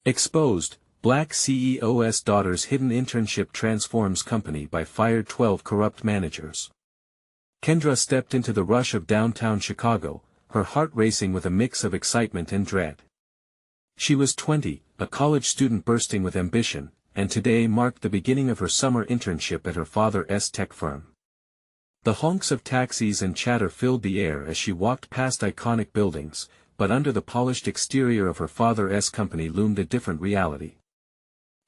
Exposed, Black CEO's daughter's hidden internship transforms company by fired 12 corrupt managers. Kendra stepped into the rush of downtown Chicago, her heart racing with a mix of excitement and dread. She was 20, a college student bursting with ambition, and today marked the beginning of her summer internship at her father's tech firm. The honks of taxis and chatter filled the air as she walked past iconic buildings, but under the polished exterior of her father's company loomed a different reality.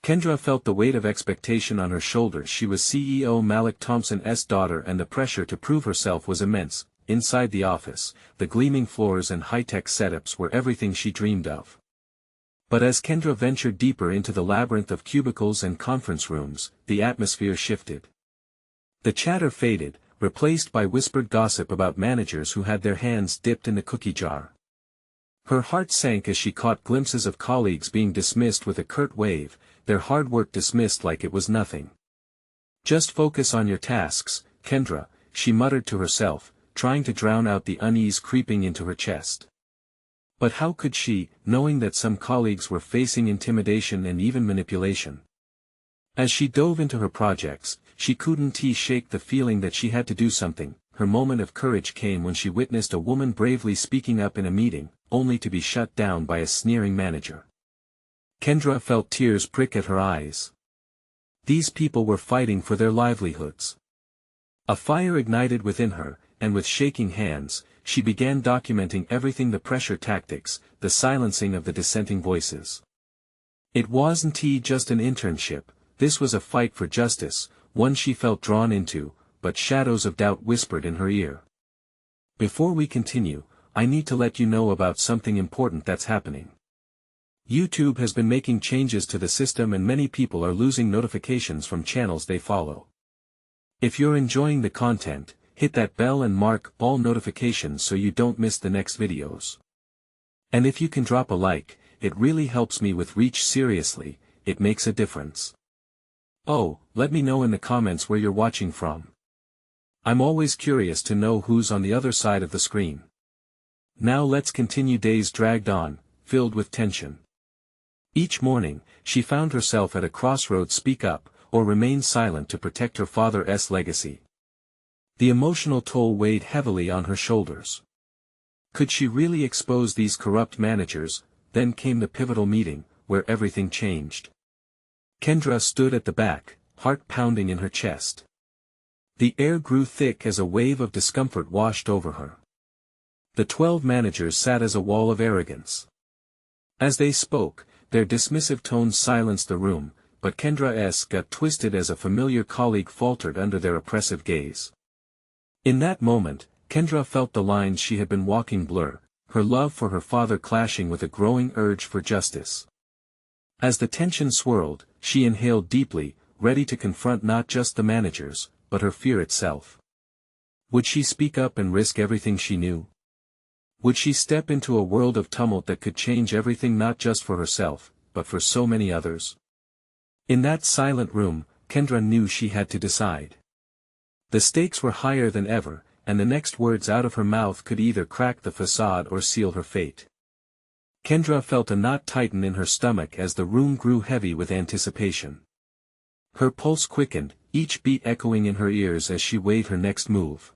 Kendra felt the weight of expectation on her shoulders. She was CEO Malik Thompson's daughter, and the pressure to prove herself was immense. Inside the office, the gleaming floors and high-tech setups were everything she dreamed of. But as Kendra ventured deeper into the labyrinth of cubicles and conference rooms, the atmosphere shifted. The chatter faded, replaced by whispered gossip about managers who had their hands dipped in the cookie jar. Her heart sank as she caught glimpses of colleagues being dismissed with a curt wave, their hard work dismissed like it was nothing. "Just focus on your tasks, Kendra," she muttered to herself, trying to drown out the unease creeping into her chest. But how could she, knowing that some colleagues were facing intimidation and even manipulation? As she dove into her projects, she couldn't shake the feeling that she had to do something. Her moment of courage came when she witnessed a woman bravely speaking up in a meeting, only to be shut down by a sneering manager. Kendra felt tears prick at her eyes. These people were fighting for their livelihoods. A fire ignited within her, and with shaking hands, she began documenting everything: the pressure tactics, the silencing of the dissenting voices. It wasn't just an internship, this was a fight for justice, one she felt drawn into, but shadows of doubt whispered in her ear. "Before we continue, I need to let you know about something important that's happening. YouTube has been making changes to the system and many people are losing notifications from channels they follow. If you're enjoying the content, hit that bell and mark all notifications so you don't miss the next videos. And if you can drop a like, it really helps me with reach. Seriously, it makes a difference. Oh, let me know in the comments where you're watching from. I'm always curious to know who's on the other side of the screen." Now let's continue. Days dragged on, filled with tension. Each morning, she found herself at a crossroads: speak up, or remain silent to protect her father's legacy. The emotional toll weighed heavily on her shoulders. Could she really expose these corrupt managers? Then came the pivotal meeting, where everything changed. Kendra stood at the back, heart pounding in her chest. The air grew thick as a wave of discomfort washed over her. The 12 managers sat as a wall of arrogance. As they spoke, their dismissive tones silenced the room, but Kendra's got twisted as a familiar colleague faltered under their oppressive gaze. In that moment, Kendra felt the lines she had been walking blur, her love for her father clashing with a growing urge for justice. As the tension swirled, she inhaled deeply, ready to confront not just the managers, but her fear itself. Would she speak up and risk everything she knew? Would she step into a world of tumult that could change everything, not just for herself, but for so many others? In that silent room, Kendra knew she had to decide. The stakes were higher than ever, and the next words out of her mouth could either crack the facade or seal her fate. Kendra felt a knot tighten in her stomach as the room grew heavy with anticipation. Her pulse quickened, each beat echoing in her ears as she weighed her next move.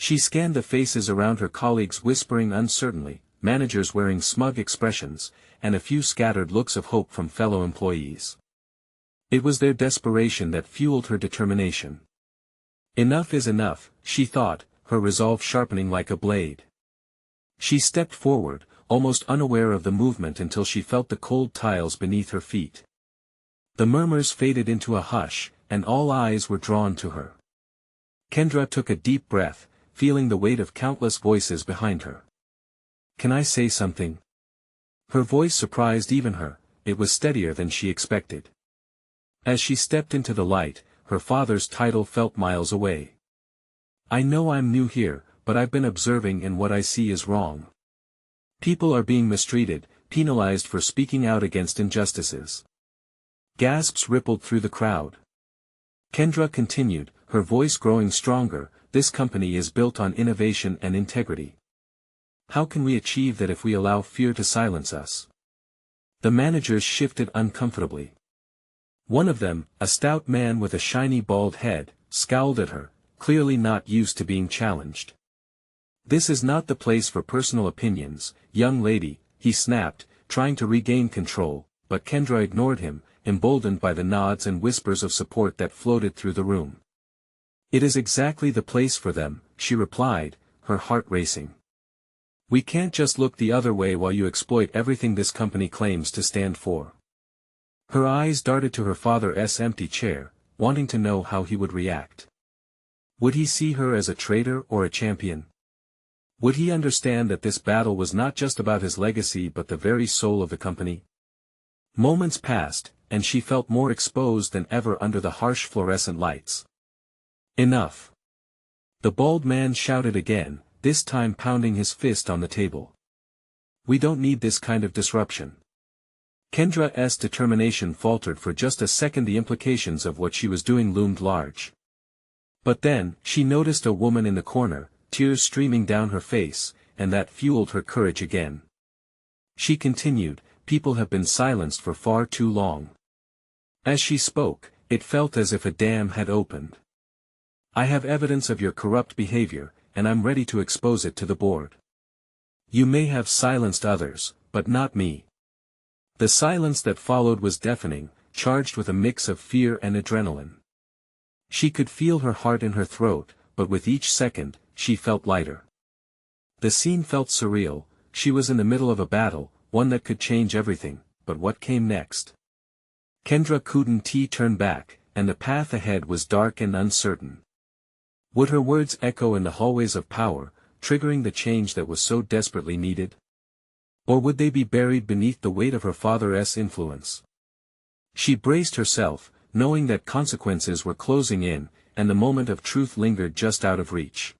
She scanned the faces around her, colleagues whispering uncertainly, managers wearing smug expressions, and a few scattered looks of hope from fellow employees. It was their desperation that fueled her determination. Enough is enough, she thought, her resolve sharpening like a blade. She stepped forward, almost unaware of the movement, until she felt the cold tiles beneath her feet. The murmurs faded into a hush, and all eyes were drawn to her. Kendra took a deep breath, feeling the weight of countless voices behind her. "Can I say something?" Her voice surprised even her, it was steadier than she expected. As she stepped into the light, her father's title felt miles away. "I know I'm new here, but I've been observing, and what I see is wrong. People are being mistreated, penalized for speaking out against injustices." Gasps rippled through the crowd. Kendra continued, her voice growing stronger, "This company is built on innovation and integrity. How can we achieve that if we allow fear to silence us? The managers shifted uncomfortably. One of them, a stout man with a shiny bald head, scowled at her, clearly not used to being challenged. "This is not the place for personal opinions, young lady," he snapped, trying to regain control, but Kendra ignored him, emboldened by the nods and whispers of support that floated through the room. "It is exactly the place for them," she replied, her heart racing. "We can't just look the other way while you exploit everything this company claims to stand for." Her eyes darted to her father's empty chair, wanting to know how he would react. Would he see her as a traitor or a champion? Would he understand that this battle was not just about his legacy but the very soul of the company? Moments passed, and she felt more exposed than ever under the harsh fluorescent lights. "Enough!" The bald man shouted again, this time pounding his fist on the table. "We don't need this kind of disruption." Kendra's determination faltered for just a second. The implications of what she was doing loomed large. But then, she noticed a woman in the corner, tears streaming down her face, and that fueled her courage again. She continued, "People have been silenced for far too long." As she spoke, it felt as if a dam had opened. "I have evidence of your corrupt behavior, and I'm ready to expose it to the board. You may have silenced others, but not me." The silence that followed was deafening, charged with a mix of fear and adrenaline. She could feel her heart in her throat, but with each second, she felt lighter. The scene felt surreal. She was in the middle of a battle, one that could change everything, but what came next? Kendra couldn't turn back, and the path ahead was dark and uncertain. Would her words echo in the hallways of power, triggering the change that was so desperately needed? Or would they be buried beneath the weight of her father's influence? She braced herself, knowing that consequences were closing in, and the moment of truth lingered just out of reach.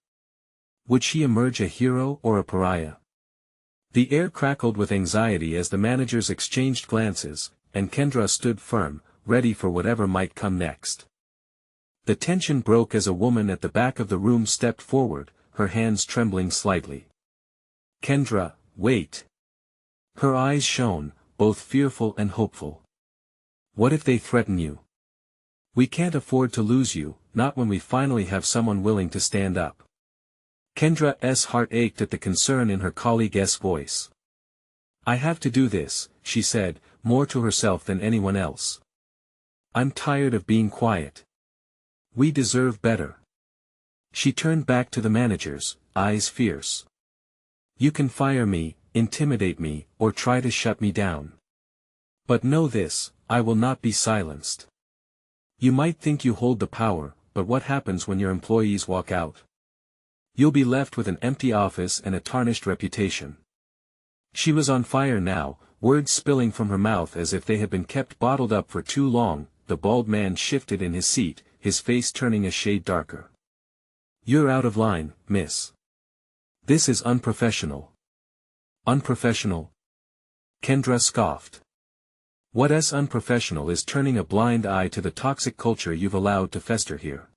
Would she emerge a hero or a pariah? The air crackled with anxiety as the managers exchanged glances, and Kendra stood firm, ready for whatever might come next. The tension broke as a woman at the back of the room stepped forward, her hands trembling slightly. "Kendra, wait." Her eyes shone, both fearful and hopeful. "What if they threaten you? We can't afford to lose you, not when we finally have someone willing to stand up." Kendra's heart ached at the concern in her colleague's voice. "I have to do this," she said, more to herself than anyone else. "I'm tired of being quiet. We deserve better." She turned back to the managers, eyes fierce. "You can fire me, intimidate me, or try to shut me down. But know this, I will not be silenced. You might think you hold the power, but what happens when your employees walk out? You'll be left with an empty office and a tarnished reputation." She was on fire now, words spilling from her mouth as if they had been kept bottled up for too long. The bald man shifted in his seat, his face turning a shade darker. "You're out of line, miss. This is unprofessional." "Unprofessional?" Kendra scoffed. "What's unprofessional is turning a blind eye to the toxic culture you've allowed to fester here.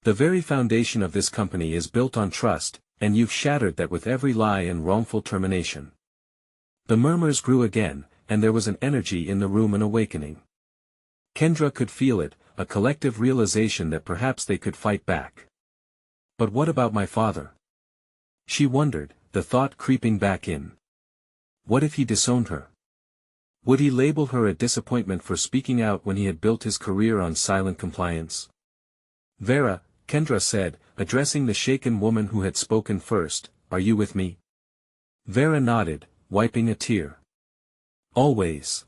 The very foundation of this company is built on trust, and you've shattered that with every lie and wrongful termination." The murmurs grew again, and there was an energy in the room, an awakening. Kendra could feel it, a collective realization that perhaps they could fight back. "But what about my father?" She wondered, the thought creeping back in. What if he disowned her? Would he label her a disappointment for speaking out when he had built his career on silent compliance? "Vera," Kendra said, addressing the shaken woman who had spoken first, "are you with me?" Vera nodded, wiping a tear. "Always."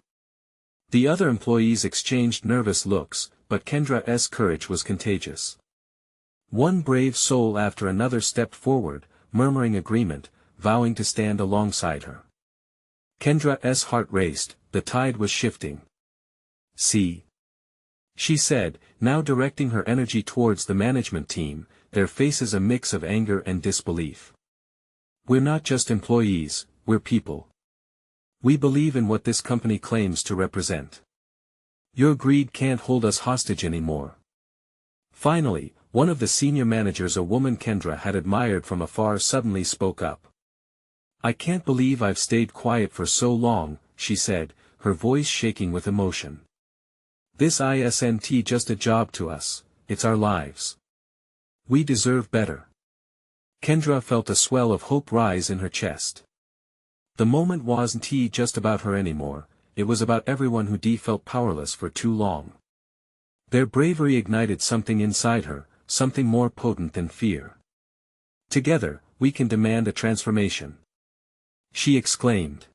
The other employees exchanged nervous looks, but Kendra's courage was contagious. One brave soul after another stepped forward, murmuring agreement, vowing to stand alongside her. Kendra's heart raced, the tide was shifting. "See," she said, now directing her energy towards the management team, their faces a mix of anger and disbelief. "We're not just employees, we're people. We believe in what this company claims to represent. Your greed can't hold us hostage anymore." Finally, one of the senior managers, a woman Kendra had admired from afar, suddenly spoke up. "I can't believe I've stayed quiet for so long," she said, her voice shaking with emotion. This isn't just a job to us, it's our lives. We deserve better. Kendra felt a swell of hope rise in her chest. The moment wasn't just about her anymore, it was about everyone who felt powerless for too long. Their bravery ignited something inside her, something more potent than fear. Together, we can demand a transformation. She exclaimed.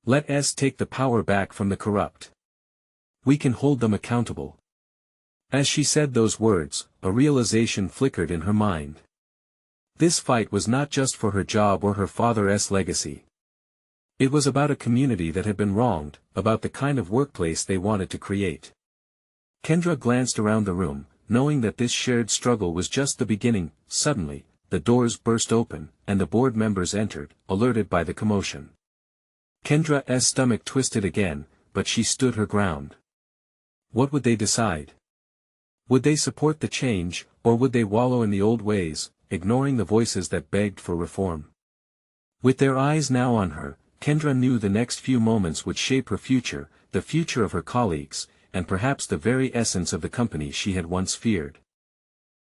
Let us take the power back from the corrupt. We can hold them accountable. As she said those words, a realization flickered in her mind. This fight was not just for her job or her father's legacy. It was about a community that had been wronged, about the kind of workplace they wanted to create. Kendra glanced around the room, knowing that this shared struggle was just the beginning. Suddenly, the doors burst open, and the board members entered, alerted by the commotion. Kendra's stomach twisted again, but she stood her ground. What would they decide? Would they support the change, or would they wallow in the old ways, ignoring the voices that begged for reform? With their eyes now on her, Kendra knew the next few moments would shape her future, the future of her colleagues, and perhaps the very essence of the company she had once feared.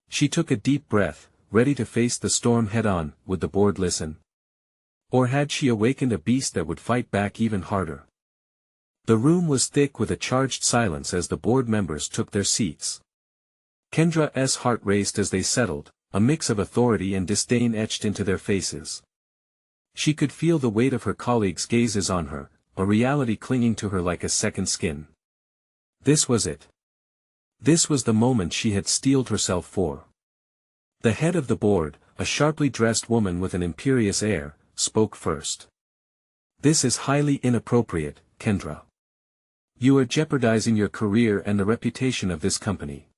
She took a deep breath, ready to face the storm head-on. Would the board listen? Or had she awakened a beast that would fight back even harder? The room was thick with a charged silence as the board members took their seats. Kendra's heart raced as they settled, a mix of authority and disdain etched into their faces. She could feel the weight of her colleagues' gazes on her, a reality clinging to her like a second skin. This was it. This was the moment she had steeled herself for. The head of the board, a sharply dressed woman with an imperious air, spoke first. This is highly inappropriate, Kendra. You are jeopardizing your career and the reputation of this company.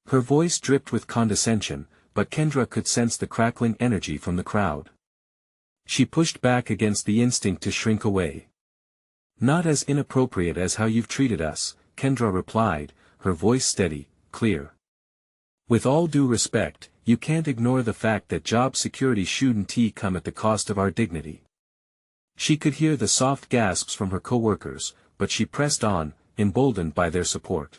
Her voice dripped with condescension, but Kendra could sense the crackling energy from the crowd. She pushed back against the instinct to shrink away. Not as inappropriate as how you've treated us, Kendra replied, her voice steady, clear. With all due respect, you can't ignore the fact that job security shouldn't come at the cost of our dignity. She could hear the soft gasps from her coworkers, but she pressed on, emboldened by their support.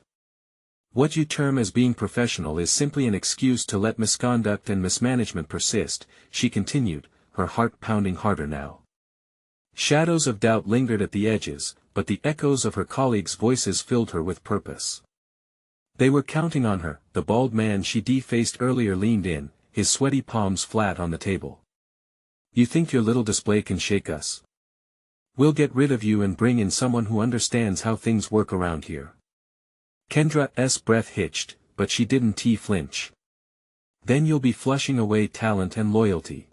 What you term as being professional is simply an excuse to let misconduct and mismanagement persist, she continued, her heart pounding harder now. Shadows of doubt lingered at the edges, but the echoes of her colleagues' voices filled her with purpose. They were counting on her. The bald man she defaced earlier leaned in, his sweaty palms flat on the table. You think your little display can shake us? We'll get rid of you and bring in someone who understands how things work around here. Kendra's breath hitched, but she didn't flinch. Then you'll be flushing away talent and loyalty.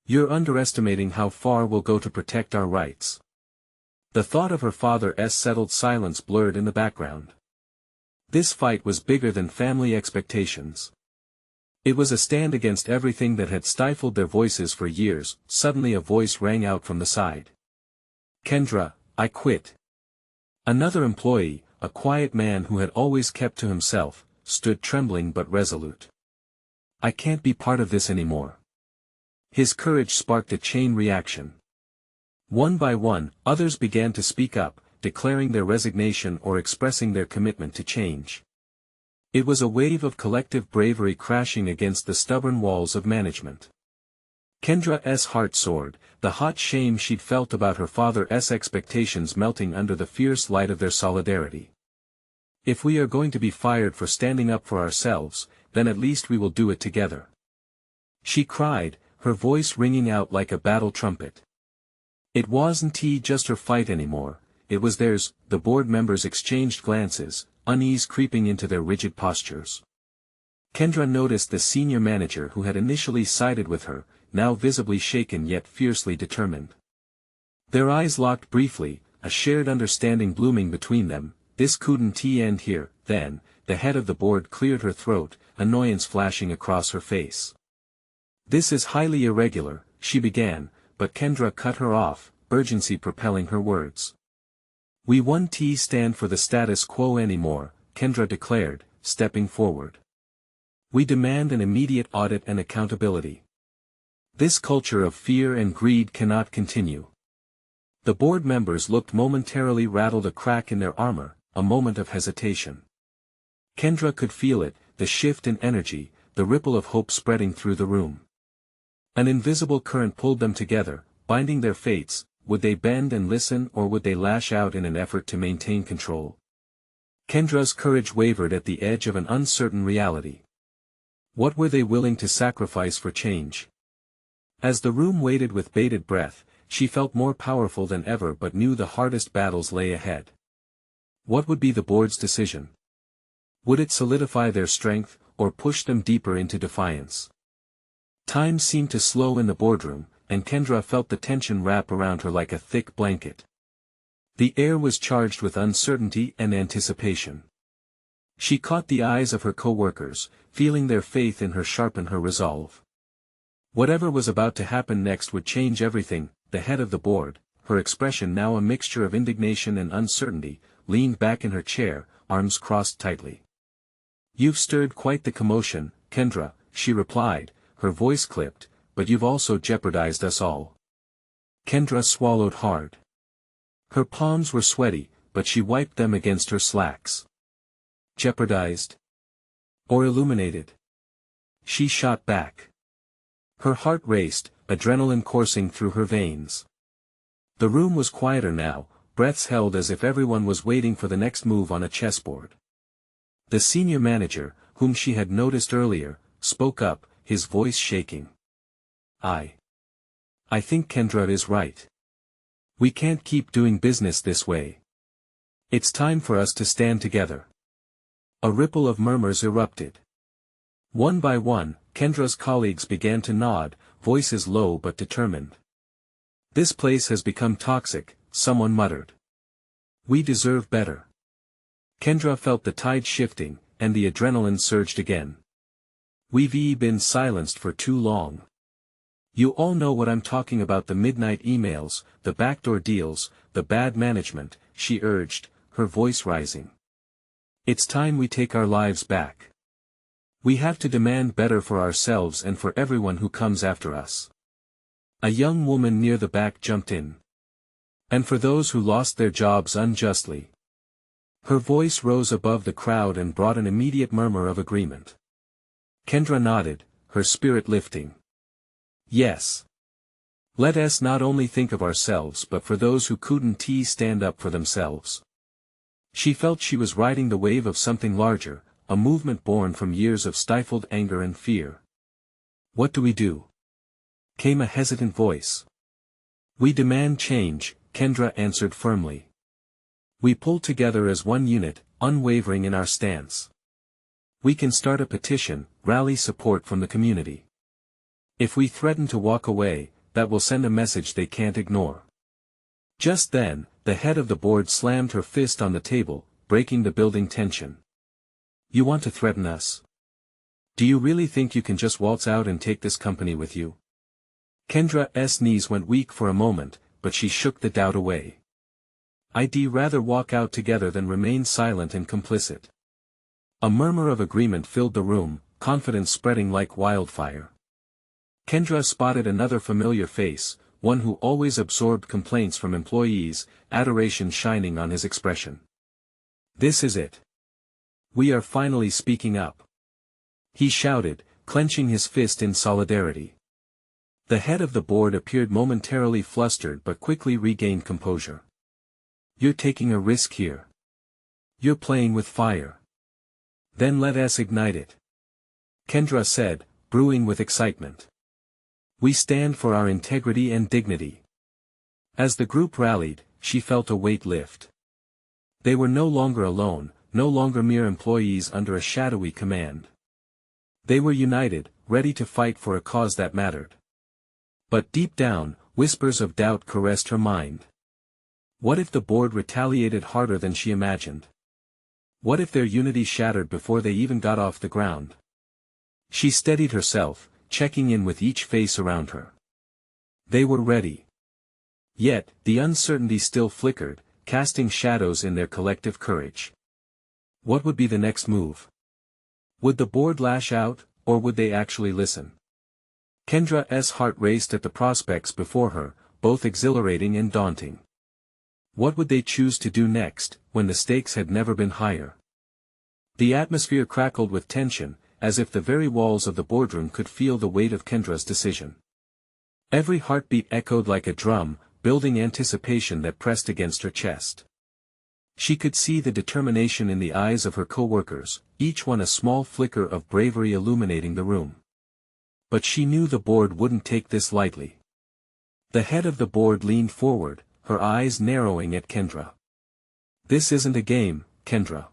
You're underestimating how far we'll go to protect our rights. The thought of her father's settled silence blurred in the background. This fight was bigger than family expectations. It was a stand against everything that had stifled their voices for years. Suddenly a voice rang out from the side. Kendra, I quit. Another employee, a quiet man who had always kept to himself, stood trembling but resolute. I can't be part of this anymore. His courage sparked a chain reaction. One by one, others began to speak up, declaring their resignation or expressing their commitment to change. It was a wave of collective bravery crashing against the stubborn walls of management. Kendra's heart soared, the hot shame she'd felt about her father's expectations melting under the fierce light of their solidarity. If we are going to be fired for standing up for ourselves, then at least we will do it together. She cried, her voice ringing out like a battle trumpet. It wasn't just her fight anymore, it was theirs. The board members exchanged glances, unease creeping into their rigid postures. Kendra noticed the senior manager who had initially sided with her, now visibly shaken yet fiercely determined. Their eyes locked briefly, a shared understanding blooming between them. This couldn't end here. Then, the head of the board cleared her throat, annoyance flashing across her face. This is highly irregular, she began, but Kendra cut her off, urgency propelling her words. We won't stand for the status quo anymore, Kendra declared, stepping forward. We demand an immediate audit and accountability. This culture of fear and greed cannot continue. The board members looked momentarily rattled, a crack in their armor, a moment of hesitation. Kendra could feel it, the shift in energy, the ripple of hope spreading through the room. An invisible current pulled them together, binding their fates. Would they bend and listen, or would they lash out in an effort to maintain control? Kendra's courage wavered at the edge of an uncertain reality. What were they willing to sacrifice for change? As the room waited with bated breath, she felt more powerful than ever, but knew the hardest battles lay ahead. What would be the board's decision? Would it solidify their strength, or push them deeper into defiance? Time seemed to slow in the boardroom, and Kendra felt the tension wrap around her like a thick blanket. The air was charged with uncertainty and anticipation. She caught the eyes of her co-workers, feeling their faith in her sharpen her resolve. Whatever was about to happen next would change everything. The head of the board, her expression now a mixture of indignation and uncertainty, leaned back in her chair, arms crossed tightly. "You've stirred quite the commotion, Kendra," she replied, her voice clipped, "but you've also jeopardized us all." Kendra swallowed hard. Her palms were sweaty, but she wiped them against her slacks. Jeopardized? Or illuminated? She shot back. Her heart raced, adrenaline coursing through her veins. The room was quieter now, breaths held as if everyone was waiting for the next move on a chessboard. The senior manager, whom she had noticed earlier, spoke up, his voice shaking. I think Kendra is right. We can't keep doing business this way. It's time for us to stand together. A ripple of murmurs erupted. One by one, Kendra's colleagues began to nod, voices low but determined. "This place has become toxic," someone muttered. "We deserve better." Kendra felt the tide shifting, and the adrenaline surged again. "We've been silenced for too long. You all know what I'm talking about, the midnight emails, the backdoor deals, the bad management," she urged, her voice rising. "It's time we take our lives back. We have to demand better for ourselves and for everyone who comes after us." A young woman near the back jumped in. "And for those who lost their jobs unjustly." Her voice rose above the crowd and brought an immediate murmur of agreement. Kendra nodded, her spirit lifting. "Yes. Let us not only think of ourselves but for those who couldn't stand up for themselves." She felt she was riding the wave of something larger, a movement born from years of stifled anger and fear. "What do we do?" came a hesitant voice. "We demand change," Kendra answered firmly. "We pull together as one unit, unwavering in our stance. We can start a petition, rally support from the community. If we threaten to walk away, that will send a message they can't ignore." Just then, the head of the board slammed her fist on the table, breaking the building tension. "You want to threaten us? Do you really think you can just waltz out and take this company with you?" Kendra's knees went weak for a moment, but she shook the doubt away. "I'd rather walk out together than remain silent and complicit." A murmur of agreement filled the room, confidence spreading like wildfire. Kendra spotted another familiar face, one who always absorbed complaints from employees, adoration shining on his expression. "This is it. We are finally speaking up," he shouted, clenching his fist in solidarity. The head of the board appeared momentarily flustered but quickly regained composure. "You're taking a risk here. You're playing with fire. Then let us ignite it," Kendra said, brewing with excitement. "We stand for our integrity and dignity." As the group rallied, she felt a weight lift. They were no longer alone, no longer mere employees under a shadowy command. They were united, ready to fight for a cause that mattered. But deep down, whispers of doubt caressed her mind. What if the board retaliated harder than she imagined? What if their unity shattered before they even got off the ground? She steadied herself, checking in with each face around her. They were ready. Yet, the uncertainty still flickered, casting shadows in their collective courage. What would be the next move? Would the board lash out, or would they actually listen? Kendra's heart raced at the prospects before her, both exhilarating and daunting. What would they choose to do next, when the stakes had never been higher? The atmosphere crackled with tension, as if the very walls of the boardroom could feel the weight of Kendra's decision. Every heartbeat echoed like a drum, building anticipation that pressed against her chest. She could see the determination in the eyes of her co-workers, each one a small flicker of bravery illuminating the room. But she knew the board wouldn't take this lightly. The head of the board leaned forward, her eyes narrowing at Kendra. "This isn't a game, Kendra.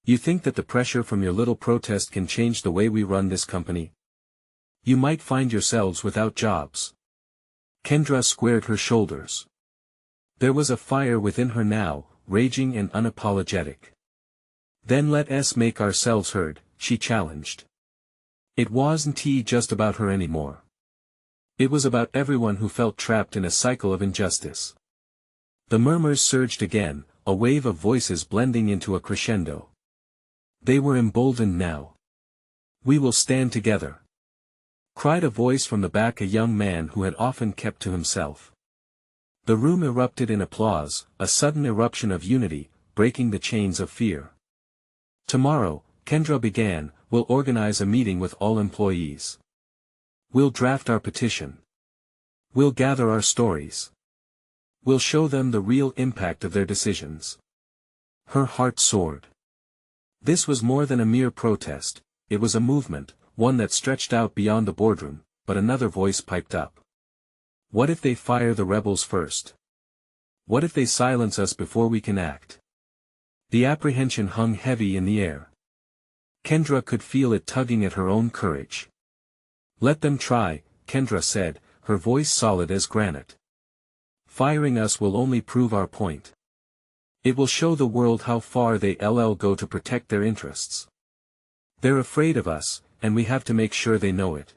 You think that the pressure from your little protest can change the way we run this company? You might find yourselves without jobs." Kendra squared her shoulders. There was a fire within her now, raging and unapologetic. "Then let us make ourselves heard," she challenged. It wasn't just about her anymore. It was about everyone who felt trapped in a cycle of injustice. The murmurs surged again, a wave of voices blending into a crescendo. They were emboldened now. "We will stand together," cried a voice from the back, a young man who had often kept to himself. The room erupted in applause, a sudden eruption of unity, breaking the chains of fear. "Tomorrow," Kendra began, "we'll organize a meeting with all employees. We'll draft our petition. We'll gather our stories. We'll show them the real impact of their decisions." Her heart soared. This was more than a mere protest, it was a movement, one that stretched out beyond the boardroom. But another voice piped up. "What if they fire the rebels first? What if they silence us before we can act?" The apprehension hung heavy in the air. Kendra could feel it tugging at her own courage. "Let them try," Kendra said, her voice solid as granite. "Firing us will only prove our point. It will show the world how far they'll go to protect their interests. They're afraid of us, and we have to make sure they know it."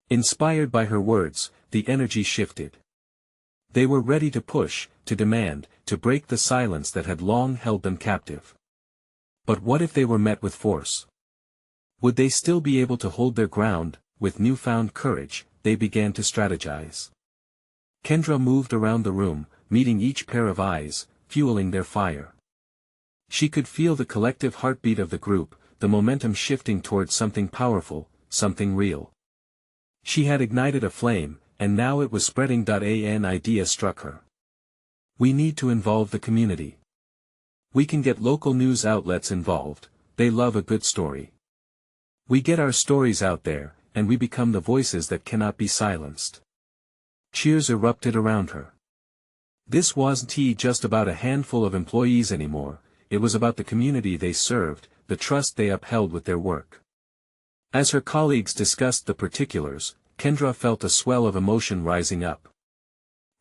Inspired by her words, the energy shifted. They were ready to push, to demand, to break the silence that had long held them captive. But what if they were met with force? Would they still be able to hold their ground? With newfound courage, they began to strategize. Kendra moved around the room, meeting each pair of eyes, fueling their fire. She could feel the collective heartbeat of the group, the momentum shifting towards something powerful, something real. She had ignited a flame, and now it was spreading. An idea struck her. "We need to involve the community. We can get local news outlets involved, they love a good story. We get our stories out there, and we become the voices that cannot be silenced." Cheers erupted around her. This wasn't just about a handful of employees anymore, it was about the community they served, the trust they upheld with their work. As her colleagues discussed the particulars, Kendra felt a swell of emotion rising up.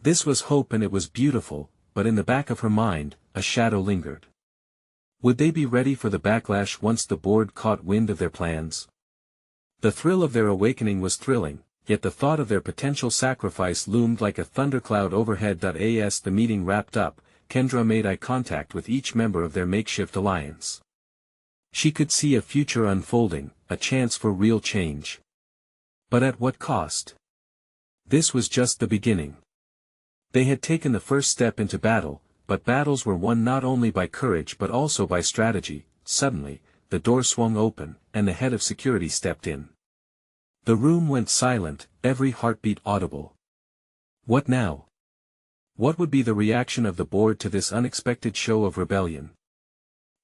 This was hope and it was beautiful, but in the back of her mind, a shadow lingered. Would they be ready for the backlash once the board caught wind of their plans? The thrill of their awakening was thrilling, yet the thought of their potential sacrifice loomed like a thundercloud overhead. As the meeting wrapped up, Kendra made eye contact with each member of their makeshift alliance. She could see a future unfolding, a chance for real change. But at what cost? This was just the beginning. They had taken the first step into battle, but battles were won not only by courage but also by strategy. Suddenly, the door swung open, and the head of security stepped in. The room went silent, every heartbeat audible. What now? What would be the reaction of the board to this unexpected show of rebellion?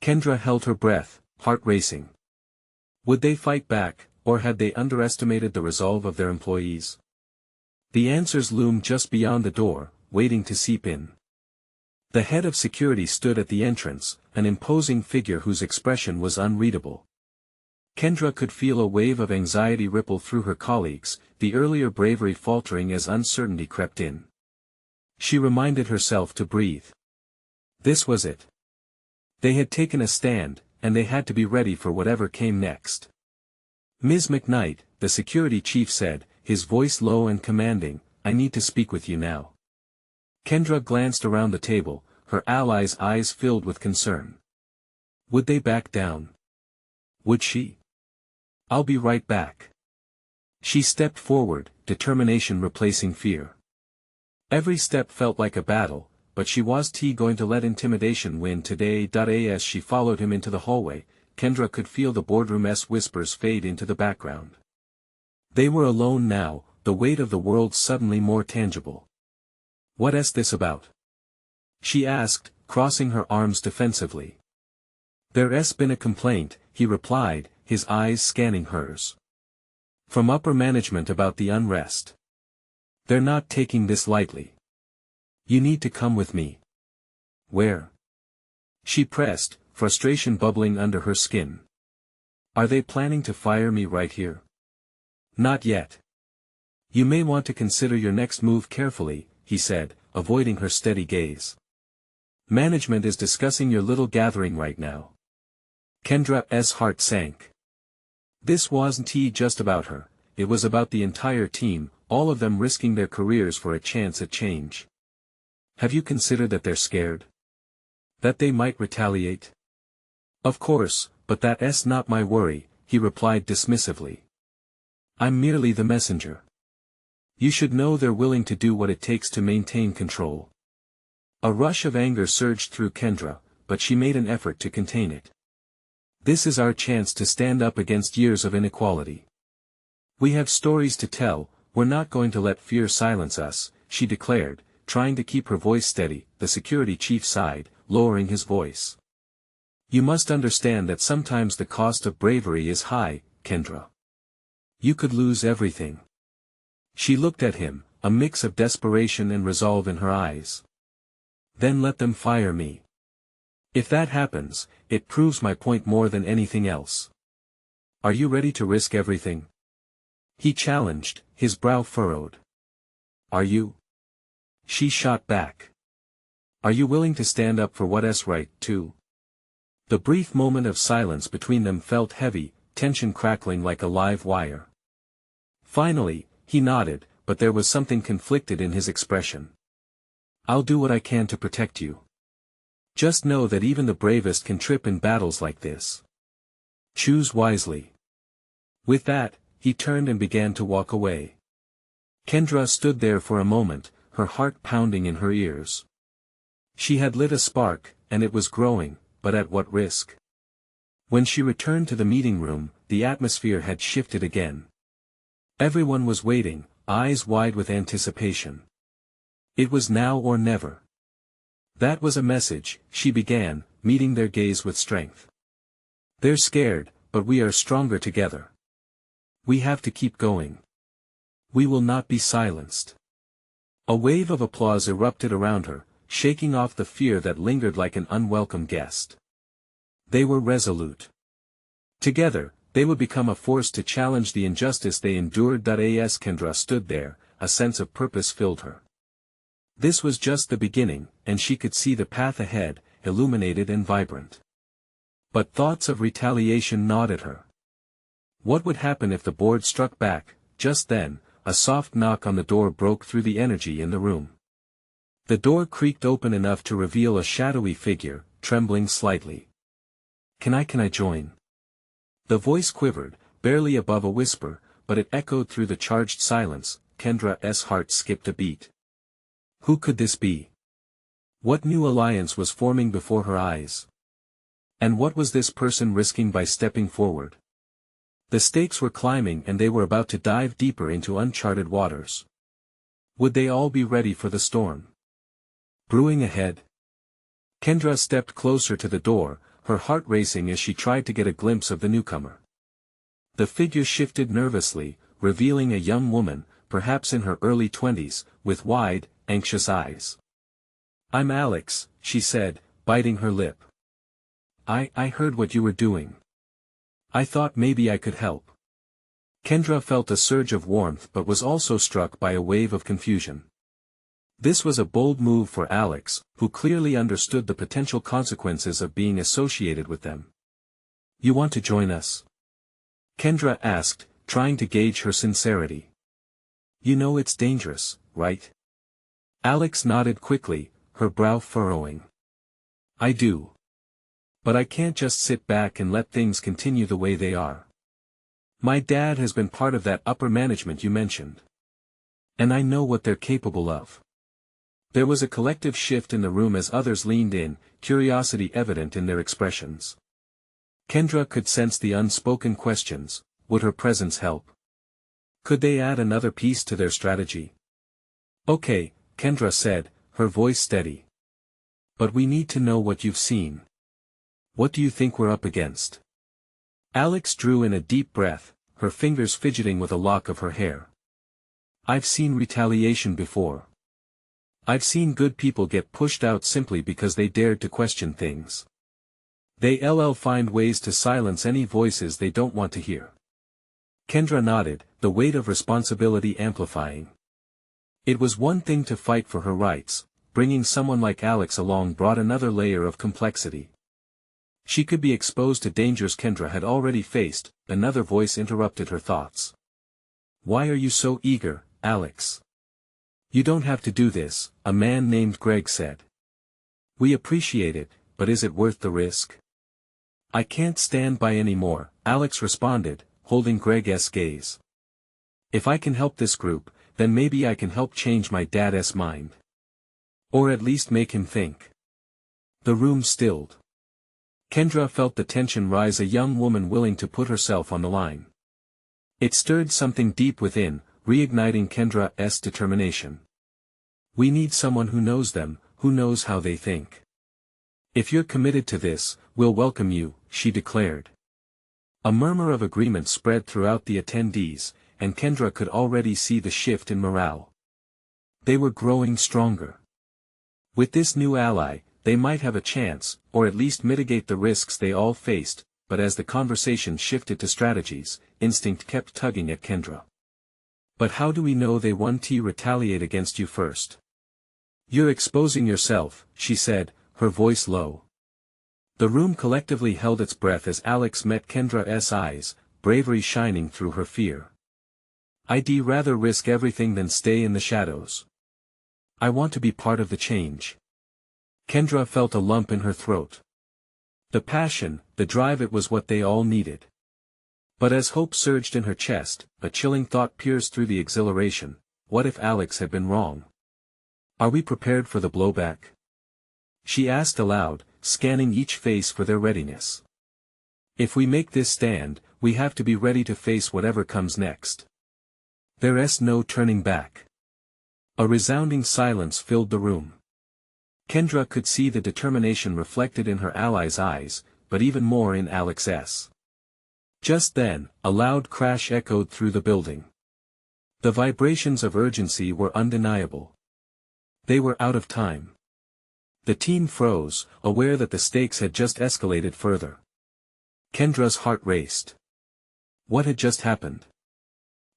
Kendra held her breath, heart racing. Would they fight back, or had they underestimated the resolve of their employees? The answers loomed just beyond the door, waiting to seep in. The head of security stood at the entrance, an imposing figure whose expression was unreadable. Kendra could feel a wave of anxiety ripple through her colleagues, the earlier bravery faltering as uncertainty crept in. She reminded herself to breathe. This was it. They had taken a stand, and they had to be ready for whatever came next. "Ms. McKnight," the security chief said, his voice low and commanding, "I need to speak with you now." Kendra glanced around the table, her allies' eyes filled with concern. Would they back down? Would she? "I'll be right back." She stepped forward, determination replacing fear. Every step felt like a battle, but she was going to let intimidation win today. As she followed him into the hallway, Kendra could feel the boardroom's whispers fade into the background. They were alone now, the weight of the world suddenly more tangible. "What's this about?" she asked, crossing her arms defensively. "There's been a complaint," he replied, his eyes scanning hers. "From upper management about the unrest. They're not taking this lightly. You need to come with me." "Where?" she pressed, frustration bubbling under her skin. "Are they planning to fire me right here?" "Not yet. You may want to consider your next move carefully," he said, avoiding her steady gaze. "Management is discussing your little gathering right now." Kendra's heart sank. This wasn't just about her, it was about the entire team, all of them risking their careers for a chance at change. "Have you considered that they're scared? That they might retaliate?" "Of course, but that's not my worry," he replied dismissively. "I'm merely the messenger. You should know they're willing to do what it takes to maintain control." A rush of anger surged through Kendra, but she made an effort to contain it. "This is our chance to stand up against years of inequality. We have stories to tell, we're not going to let fear silence us," she declared, trying to keep her voice steady. The security chief sighed, lowering his voice. "You must understand that sometimes the cost of bravery is high, Kendra. You could lose everything." She looked at him, a mix of desperation and resolve in her eyes. "Then let them fire me. If that happens, it proves my point more than anything else. Are you ready to risk everything?" he challenged, his brow furrowed. "Are you?" she shot back. "Are you willing to stand up for what's right, too?" The brief moment of silence between them felt heavy, tension crackling like a live wire. Finally, he nodded, but there was something conflicted in his expression. "I'll do what I can to protect you. Just know that even the bravest can trip in battles like this. Choose wisely." With that, he turned and began to walk away. Kendra stood there for a moment, her heart pounding in her ears. She had lit a spark, and it was growing, but at what risk? When she returned to the meeting room, the atmosphere had shifted again. Everyone was waiting, eyes wide with anticipation. It was now or never. "That was a message," she began, meeting their gaze with strength. "They're scared, but we are stronger together. We have to keep going. We will not be silenced." A wave of applause erupted around her, shaking off the fear that lingered like an unwelcome guest. They were resolute. Together, they would become a force to challenge the injustice they endured. As Kendra stood there, a sense of purpose filled her. This was just the beginning, and she could see the path ahead, illuminated and vibrant. But thoughts of retaliation gnawed at her. What would happen if the board struck back? Just then, a soft knock on the door broke through the energy in the room. The door creaked open enough to reveal a shadowy figure, trembling slightly. Can I join?" The voice quivered, barely above a whisper, but it echoed through the charged silence. Kendra's heart skipped a beat. Who could this be? What new alliance was forming before her eyes? And what was this person risking by stepping forward? The stakes were climbing and they were about to dive deeper into uncharted waters. Would they all be ready for the storm brewing ahead? Kendra stepped closer to the door, her heart racing as she tried to get a glimpse of the newcomer. The figure shifted nervously, revealing a young woman, perhaps in her early 20s, with wide, anxious eyes. "I'm Alex," she said, biting her lip. I heard what you were doing. I thought maybe I could help." Kendra felt a surge of warmth but was also struck by a wave of confusion. This was a bold move for Alex, who clearly understood the potential consequences of being associated with them. "You want to join us?" Kendra asked, trying to gauge her sincerity. "You know it's dangerous, right?" Alex nodded quickly, her brow furrowing. "I do. But I can't just sit back and let things continue the way they are. My dad has been part of that upper management you mentioned. And I know what they're capable of. There was a collective shift in the room as others leaned in, curiosity evident in their expressions. Kendra could sense the unspoken questions. Would her presence help? Could they add another piece to their strategy? Okay, Kendra said, her voice steady. But we need to know what you've seen. What do you think we're up against? Alex drew in a deep breath, her fingers fidgeting with a lock of her hair. I've seen retaliation before. I've seen good people get pushed out simply because they dared to question things. They'll find ways to silence any voices they don't want to hear. Kendra nodded, the weight of responsibility amplifying. It was one thing to fight for her rights, bringing someone like Alex along brought another layer of complexity. She could be exposed to dangers Kendra had already faced. Another voice interrupted her thoughts. Why are you so eager, Alex? You don't have to do this, a man named Greg said. We appreciate it, but is it worth the risk? I can't stand by anymore, Alex responded, holding Greg's gaze. If I can help this group, then maybe I can help change my dad's mind. Or at least make him think. The room stilled. Kendra felt the tension rise, a young woman willing to put herself on the line. It stirred something deep within, reigniting Kendra's determination. We need someone who knows them, who knows how they think. If you're committed to this, we'll welcome you, she declared. A murmur of agreement spread throughout the attendees, and Kendra could already see the shift in morale. They were growing stronger. With this new ally, they might have a chance, or at least mitigate the risks they all faced, but as the conversation shifted to strategies, instinct kept tugging at Kendra. But how do we know they won't retaliate against you first? You're exposing yourself, she said, her voice low. The room collectively held its breath as Alex met Kendra's eyes, bravery shining through her fear. I'd rather risk everything than stay in the shadows. I want to be part of the change. Kendra felt a lump in her throat. The passion, the drive, it was what they all needed. But as hope surged in her chest, a chilling thought pierced through the exhilaration. What if Alex had been wrong? Are we prepared for the blowback? She asked aloud, scanning each face for their readiness. If we make this stand, we have to be ready to face whatever comes next. There's no turning back. A resounding silence filled the room. Kendra could see the determination reflected in her ally's eyes, but even more in Alex's. Just then, a loud crash echoed through the building. The vibrations of urgency were undeniable. They were out of time. The team froze, aware that the stakes had just escalated further. Kendra's heart raced. What had just happened?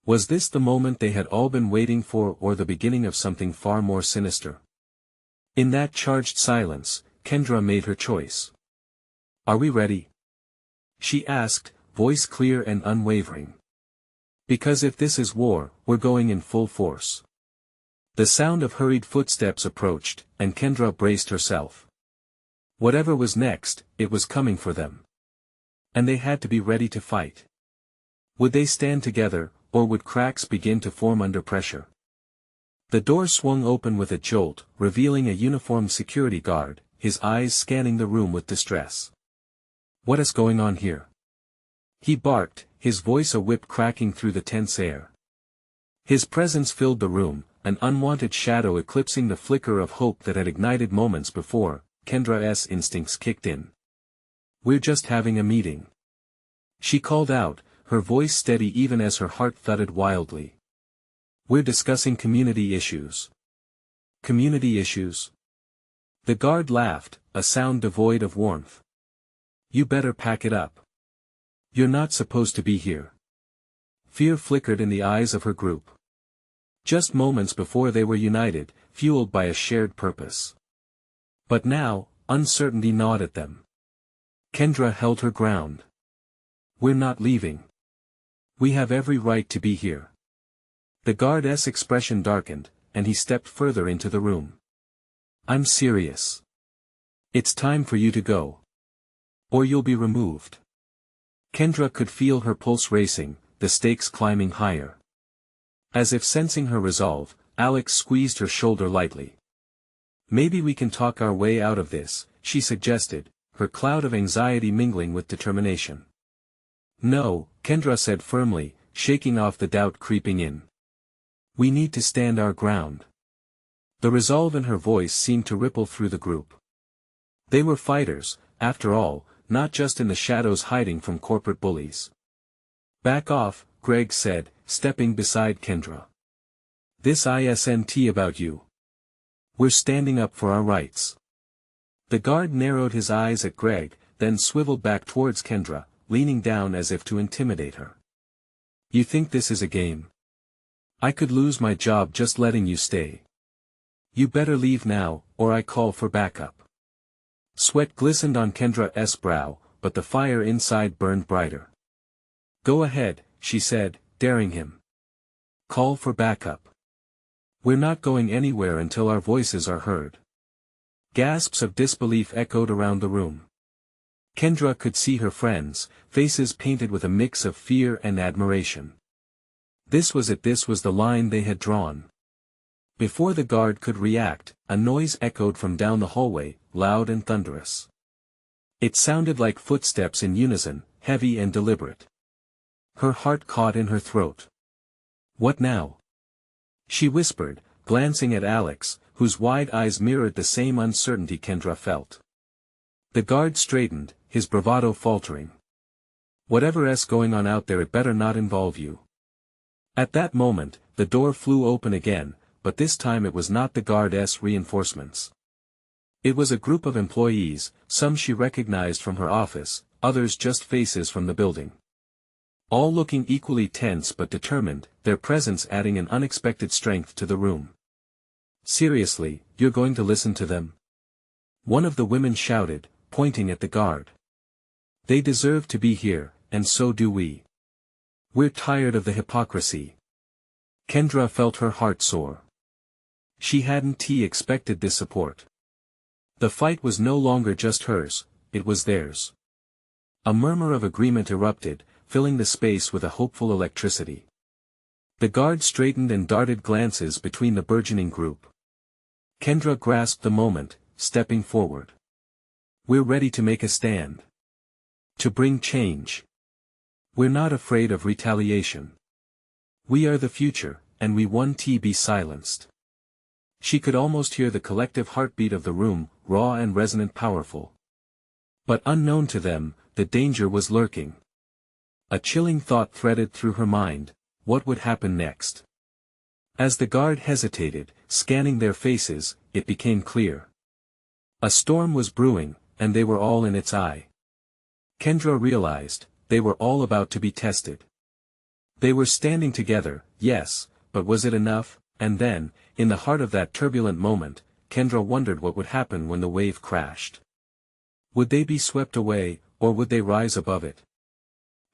Was this the moment they had all been waiting for, or the beginning of something far more sinister? In that charged silence, Kendra made her choice. Are we ready? She asked, voice clear and unwavering. Because if this is war, we're going in full force. The sound of hurried footsteps approached, and Kendra braced herself. Whatever was next, it was coming for them. And they had to be ready to fight. Would they stand together, or would cracks begin to form under pressure? The door swung open with a jolt, revealing a uniformed security guard, his eyes scanning the room with distress. What is going on here? He barked, his voice a whip cracking through the tense air. His presence filled the room, an unwanted shadow eclipsing the flicker of hope that had ignited moments before. Kendra's instincts kicked in. We're just having a meeting. She called out, her voice steady even as her heart thudded wildly. We're discussing community issues. Community issues? The guard laughed, a sound devoid of warmth. You better pack it up. You're not supposed to be here. Fear flickered in the eyes of her group. Just moments before they were united, fueled by a shared purpose. But now, uncertainty gnawed at them. Kendra held her ground. We're not leaving. We have every right to be here. The guard's expression darkened, and he stepped further into the room. I'm serious. It's time for you to go. Or you'll be removed. Kendra could feel her pulse racing, the stakes climbing higher. As if sensing her resolve, Alex squeezed her shoulder lightly. Maybe we can talk our way out of this, she suggested, her cloud of anxiety mingling with determination. No, Kendra said firmly, shaking off the doubt creeping in. We need to stand our ground. The resolve in her voice seemed to ripple through the group. They were fighters, after all, not just in the shadows hiding from corporate bullies. Back off, Greg said, stepping beside Kendra. This isn't about you. We're standing up for our rights. The guard narrowed his eyes at Greg, then swiveled back towards Kendra, leaning down as if to intimidate her. You think this is a game? I could lose my job just letting you stay. You better leave now, or I call for backup. Sweat glistened on Kendra's brow, but the fire inside burned brighter. Go ahead, she said, daring him. Call for backup. We're not going anywhere until our voices are heard. Gasps of disbelief echoed around the room. Kendra could see her friends, faces painted with a mix of fear and admiration. This was it, this was the line they had drawn. Before the guard could react, a noise echoed from down the hallway, loud and thunderous. It sounded like footsteps in unison, heavy and deliberate. Her heart caught in her throat. What now? She whispered, glancing at Alex, whose wide eyes mirrored the same uncertainty Kendra felt. The guard straightened, his bravado faltering. Whatever's going on out there, it better not involve you. At that moment, the door flew open again, but this time it was not the guard's reinforcements. It was a group of employees, some she recognized from her office, others just faces from the building. All looking equally tense but determined, their presence adding an unexpected strength to the room. Seriously, you're going to listen to them? One of the women shouted, pointing at the guard. They deserve to be here, and so do we. We're tired of the hypocrisy. Kendra felt her heart soar. She hadn't expected this support. The fight was no longer just hers, it was theirs. A murmur of agreement erupted, filling the space with a hopeful electricity. The guard straightened and darted glances between the burgeoning group. Kendra grasped the moment, stepping forward. We're ready to make a stand. To bring change. We're not afraid of retaliation. We are the future, and we won't be silenced. She could almost hear the collective heartbeat of the room, raw and resonant, powerful. But unknown to them, the danger was lurking. A chilling thought threaded through her mind: what would happen next? As the guard hesitated, scanning their faces, it became clear. A storm was brewing, and they were all in its eye. Kendra realized, they were all about to be tested. They were standing together, yes, but was it enough? And then, in the heart of that turbulent moment, Kendra wondered what would happen when the wave crashed. Would they be swept away, or would they rise above it?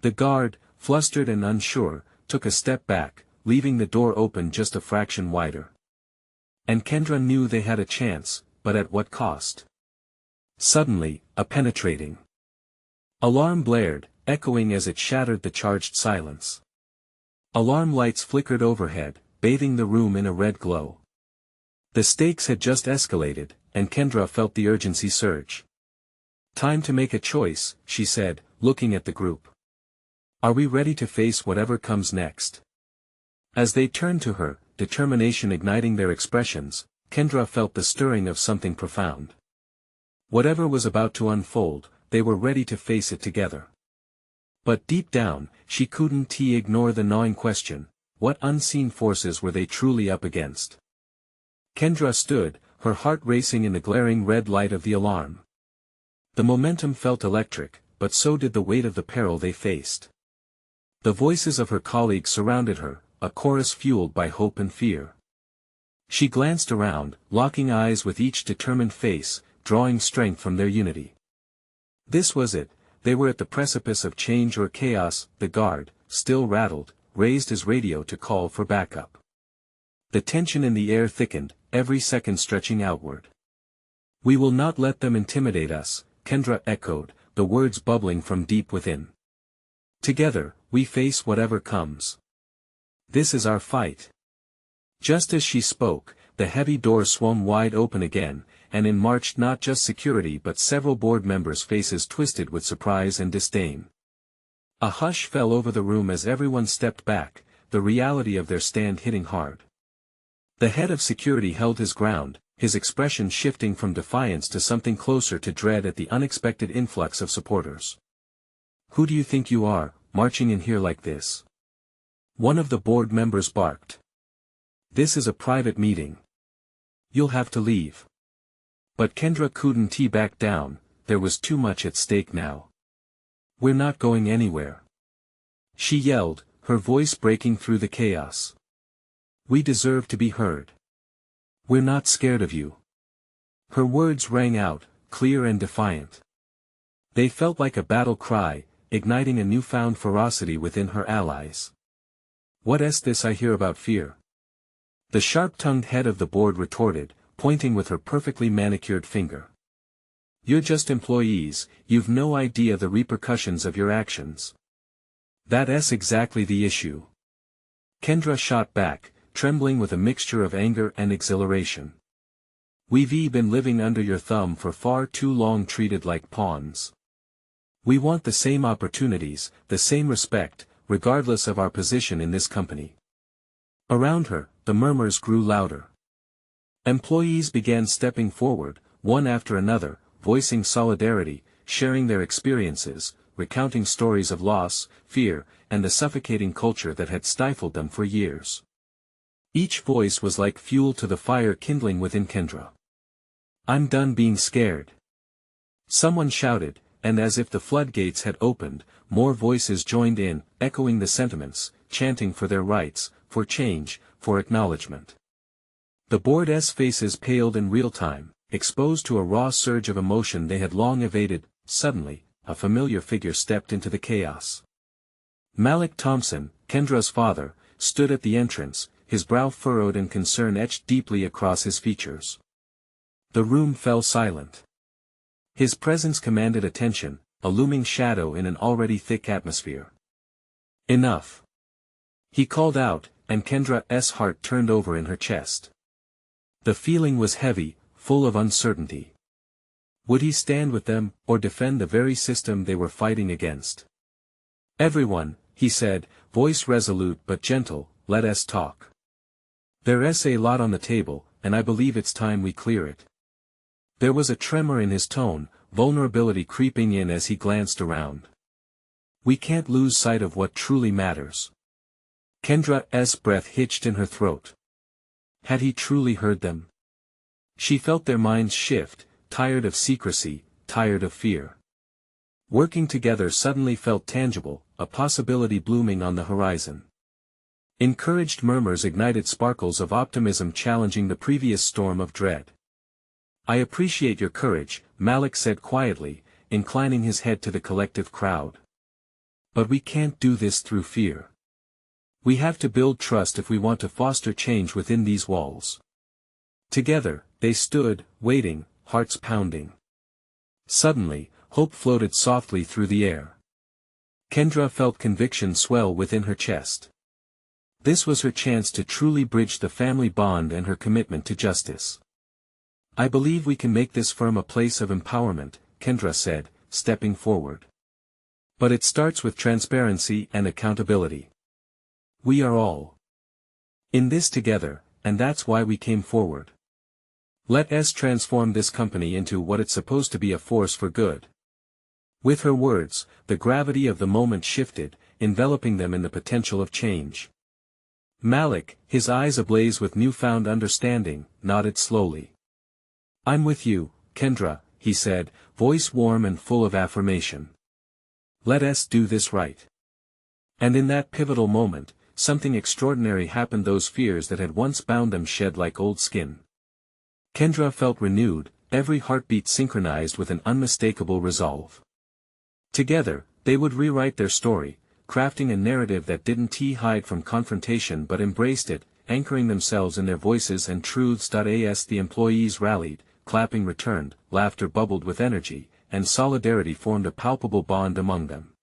The guard, flustered and unsure, took a step back, leaving the door open just a fraction wider. And Kendra knew they had a chance, but at what cost? Suddenly, a penetrating alarm blared, echoing as it shattered the charged silence. Alarm lights flickered overhead, bathing the room in a red glow. The stakes had just escalated, and Kendra felt the urgency surge. Time to make a choice, she said, looking at the group. Are we ready to face whatever comes next? As they turned to her, determination igniting their expressions, Kendra felt the stirring of something profound. Whatever was about to unfold, they were ready to face it together. But deep down, she couldn't ignore the gnawing question: what unseen forces were they truly up against? Kendra stood, her heart racing in the glaring red light of the alarm. The momentum felt electric, but so did the weight of the peril they faced. The voices of her colleagues surrounded her, a chorus fueled by hope and fear. She glanced around, locking eyes with each determined face, drawing strength from their unity. This was it, they were at the precipice of change or chaos. The guard, still rattled, raised his radio to call for backup. The tension in the air thickened, every second stretching outward. We will not let them intimidate us, Kendra echoed, the words bubbling from deep within. Together, we face whatever comes. This is our fight. Just as she spoke, the heavy door swung wide open again, and in marched not just security but several board members' faces twisted with surprise and disdain. A hush fell over the room as everyone stepped back, the reality of their stand hitting hard. The head of security held his ground, his expression shifting from defiance to something closer to dread at the unexpected influx of supporters. "Who do you think you are, marching in here like this?" one of the board members barked. "This is a private meeting. You'll have to leave." But Kendra couldn't back down, there was too much at stake now. "We're not going anywhere," she yelled, her voice breaking through the chaos. "We deserve to be heard. We're not scared of you." Her words rang out, clear and defiant. They felt like a battle cry, igniting a newfound ferocity within her allies. "What's this I hear about fear?" the sharp-tongued head of the board retorted, pointing with her perfectly manicured finger. "You're just employees, you've no idea the repercussions of your actions." "That's exactly the issue." Kendra shot back, trembling with a mixture of anger and exhilaration. "We've been living under your thumb for far too long, treated like pawns. We want the same opportunities, the same respect, regardless of our position in this company." Around her, the murmurs grew louder. Employees began stepping forward, one after another, voicing solidarity, sharing their experiences, recounting stories of loss, fear, and the suffocating culture that had stifled them for years. Each voice was like fuel to the fire kindling within Kendra. "I'm done being scared," someone shouted, and as if the floodgates had opened, more voices joined in, echoing the sentiments, chanting for their rights, for change, for acknowledgement. The board's faces paled in real time, exposed to a raw surge of emotion they had long evaded. Suddenly, a familiar figure stepped into the chaos. Malik Thompson, Kendra's father, stood at the entrance, his brow furrowed and concern etched deeply across his features. The room fell silent. His presence commanded attention, a looming shadow in an already thick atmosphere. "Enough!" he called out, and Kendra's heart turned over in her chest. The feeling was heavy, full of uncertainty. Would he stand with them, or defend the very system they were fighting against? "Everyone," he said, voice resolute but gentle, "let us talk. There's a lot on the table, and I believe it's time we clear it." There was a tremor in his tone, vulnerability creeping in as he glanced around. "We can't lose sight of what truly matters." Kendra's breath hitched in her throat. Had he truly heard them? She felt their minds shift, tired of secrecy, tired of fear. Working together suddenly felt tangible, a possibility blooming on the horizon. Encouraged murmurs ignited sparkles of optimism challenging the previous storm of dread. "I appreciate your courage," Malik said quietly, inclining his head to the collective crowd. "But we can't do this through fear. We have to build trust if we want to foster change within these walls." Together, they stood, waiting, hearts pounding. Suddenly, hope floated softly through the air. Kendra felt conviction swell within her chest. This was her chance to truly bridge the family bond and her commitment to justice. "I believe we can make this firm a place of empowerment," Kendra said, stepping forward. "But it starts with transparency and accountability. We are all in this together, and that's why we came forward. Let us transform this company into what it's supposed to be, a force for good." With her words, the gravity of the moment shifted, enveloping them in the potential of change. Malik, his eyes ablaze with newfound understanding, nodded slowly. "I'm with you, Kendra," he said, voice warm and full of affirmation. "Let us do this right." And in that pivotal moment, something extraordinary happened. Those fears that had once bound them shed like old skin. Kendra felt renewed, every heartbeat synchronized with an unmistakable resolve. Together, they would rewrite their story, crafting a narrative that didn't hide from confrontation but embraced it, anchoring themselves in their voices and truths. As the employees rallied, clapping returned, laughter bubbled with energy, and solidarity formed a palpable bond among them.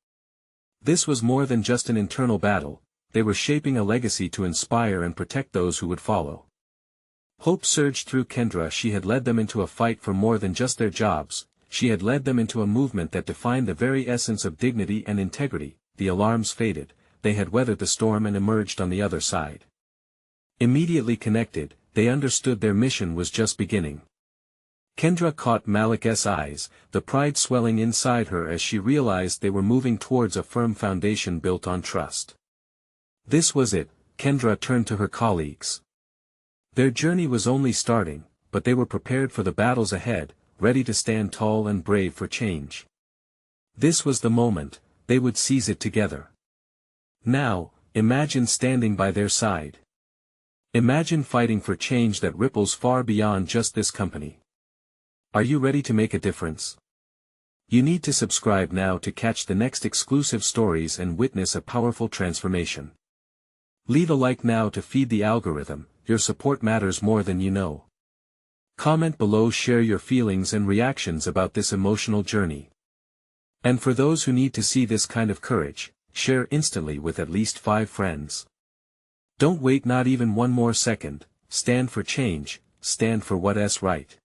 This was more than just an internal battle, they were shaping a legacy to inspire and protect those who would follow. Hope surged through Kendra. She had led them into a fight for more than just their jobs, she had led them into a movement that defined the very essence of dignity and integrity. The alarms faded, they had weathered the storm and emerged on the other side. Immediately connected, they understood their mission was just beginning. Kendra caught Malik's eyes, the pride swelling inside her as she realized they were moving towards a firm foundation built on trust. This was it. Kendra turned to her colleagues. Their journey was only starting, but they were prepared for the battles ahead, ready to stand tall and brave for change. This was the moment, they would seize it together. Now, imagine standing by their side. Imagine fighting for change that ripples far beyond just this company. Are you ready to make a difference? You need to subscribe now to catch the next exclusive stories and witness a powerful transformation. Leave a like now to feed the algorithm, your support matters more than you know. Comment below, share your feelings and reactions about this emotional journey. And for those who need to see this kind of courage, share instantly with at least 5 friends. Don't wait not even one more second, stand for change, stand for what's right.